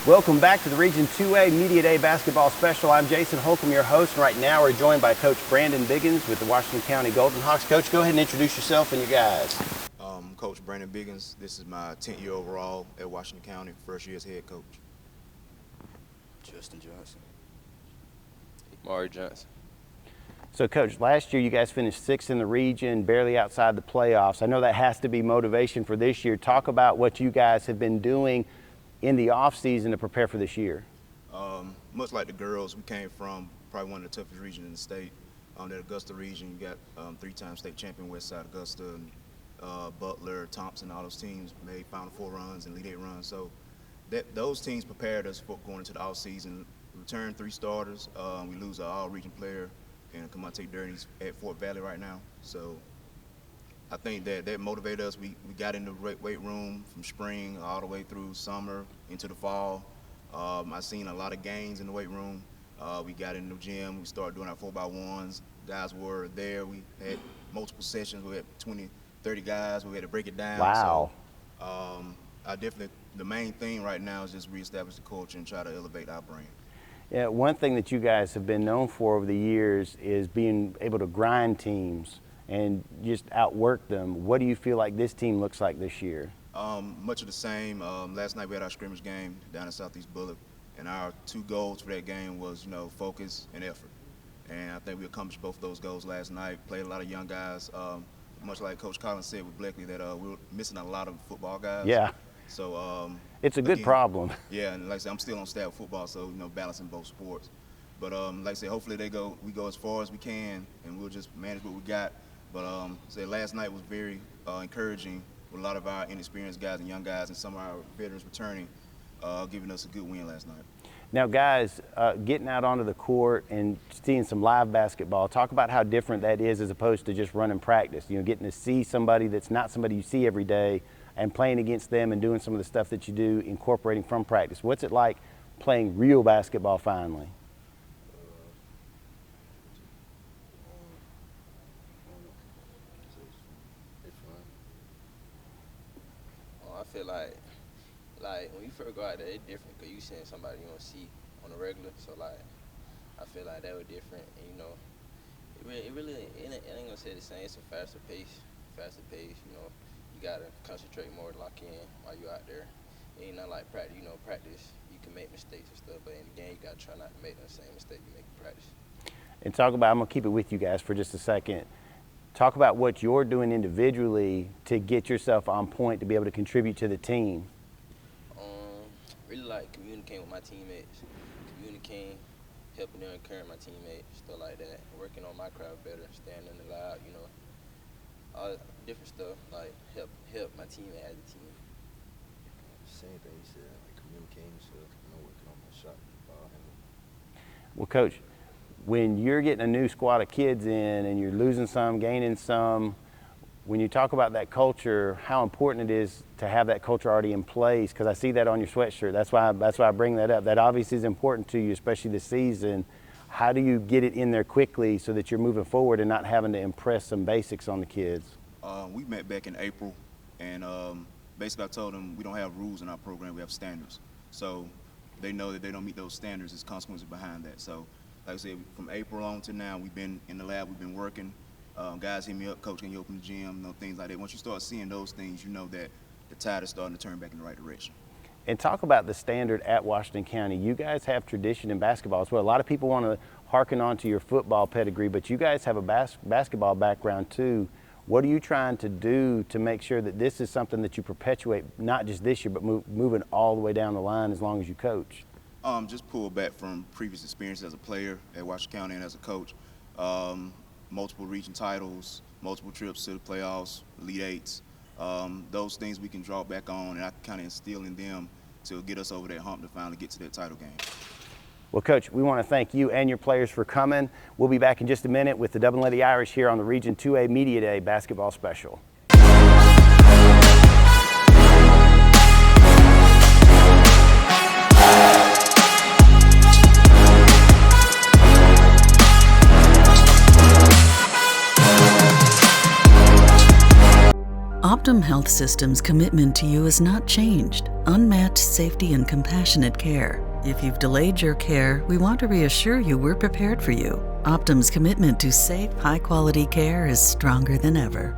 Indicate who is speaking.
Speaker 1: Welcome back to the Region 2A Media Day Basketball Special. I'm Jason Holcomb, your host, and right now we're joined by Coach Brandon Biggins with the Washington County Golden Hawks. Coach, go ahead and introduce yourself and your guys.
Speaker 2: Coach Brandon Biggins. This is my 10th year overall at Washington County, first year as head coach.
Speaker 3: Justin Johnson.
Speaker 4: Maury Johnson.
Speaker 1: So, Coach, last year you guys finished 6th in the region, barely outside the playoffs. I know that has to be motivation for this year. Talk about what you guys have been doing in the offseason to prepare for this year.
Speaker 2: Much like the girls, we came from probably one of the toughest regions in the state. That Augusta region, you got 3-time state champion Westside Augusta, and, Butler, Thompson, all those teams made Final Four runs and Elite Eight runs. So those teams prepared us for going into the offseason. We returned 3 starters. We lose our all-region player, and Kamante Dirty's at Fort Valley right now. So I think that motivated us. We got in the weight room from spring all the way through summer into the fall. I seen a lot of gains in the weight room. We got in the gym. We started doing our 4x1s. Guys were there. We had multiple sessions. We had 20, 30 guys. We had to break it down.
Speaker 1: Wow.
Speaker 2: So the main thing right now is just reestablish the culture and try to elevate our brand.
Speaker 1: Yeah, one thing that you guys have been known for over the years is being able to grind teams and just outwork them. What do you feel like this team looks like this year?
Speaker 2: Much of the same. Last night we had our scrimmage game down in Southeast Bullock, and our 2 goals for that game was, focus and effort. And I think we accomplished both of those goals last night. Played a lot of young guys. Much like Coach Collins said with Bleckley, that we were missing a lot of football guys.
Speaker 1: Yeah.
Speaker 2: So
Speaker 1: it's a good problem.
Speaker 2: Yeah, and like I said, I'm still on staff football, so balancing both sports. But like I said, hopefully we go as far as we can, and we'll just manage what we got. But last night was very encouraging with a lot of our inexperienced guys and young guys, and some of our veterans returning, giving us a good win last night.
Speaker 1: Now, guys, getting out onto the court and seeing some live basketball, talk about how different that is as opposed to just running practice. Getting to see somebody that's not somebody you see every day and playing against them and doing some of the stuff that you do, incorporating from practice. What's it like playing real basketball finally?
Speaker 4: I feel like when you first go out there, it's different because you seeing somebody you don't see on a regular. So I feel like that was different. And it ain't gonna say the same. It's a faster pace. You gotta concentrate more to lock in while you're out there. It ain't not like practice. Practice you can make mistakes and stuff, but in the game you gotta try not to make the same mistake you make in practice.
Speaker 1: And talk about, I'm gonna keep it with you guys for just a second. Talk about what you're doing individually to get yourself on point to be able to contribute to the team.
Speaker 4: Really like communicating with my teammates, helping them, encouraging my teammates, stuff like that. Working on my craft better, standing in the loud, all different stuff, like help my teammate as a team.
Speaker 3: Same thing you said, like communicating stuff, working on my shot, ball handle.
Speaker 1: Well, Coach, when you're getting a new squad of kids in and you're losing some, gaining some, when you talk about that culture, how important it is to have that culture already in place, because I see that on your sweatshirt. That's why I bring that up. That obviously is important to you, especially this season. How do you get it in there quickly so that you're moving forward and not having to impress some basics on the kids?
Speaker 2: We met back in April, and basically I told them we don't have rules in our program, we have standards. So they know that they don't meet those standards, there's consequences behind that. So like I said, from April on to now, we've been in the lab, we've been working. Guys hit me up, Coach, can you open the gym, things like that. Once you start seeing those things, you know that the tide is starting to turn back in the right direction.
Speaker 1: And talk about the standard at Washington County. You guys have tradition in basketball as well. A lot of people want to hearken on to your football pedigree, but you guys have a basketball background too. What are you trying to do to make sure that this is something that you perpetuate, not just this year, but moving all the way down the line as long as you coach?
Speaker 2: Just pull back from previous experience as a player at Washington County and as a coach. Multiple region titles, multiple trips to the playoffs, Elite Eights. Those things we can draw back on, and I can kind of instill in them to get us over that hump to finally get to that title game.
Speaker 1: Well, Coach, we want to thank you and your players for coming. We'll be back in just a minute with the Dublin Lady Irish here on the Region 2A Media Day Basketball Special.
Speaker 5: Optum Health System's commitment to you has not changed. Unmatched safety and compassionate care. If you've delayed your care, we want to reassure you we're prepared for you. Optum's commitment to safe, high-quality care is stronger than ever.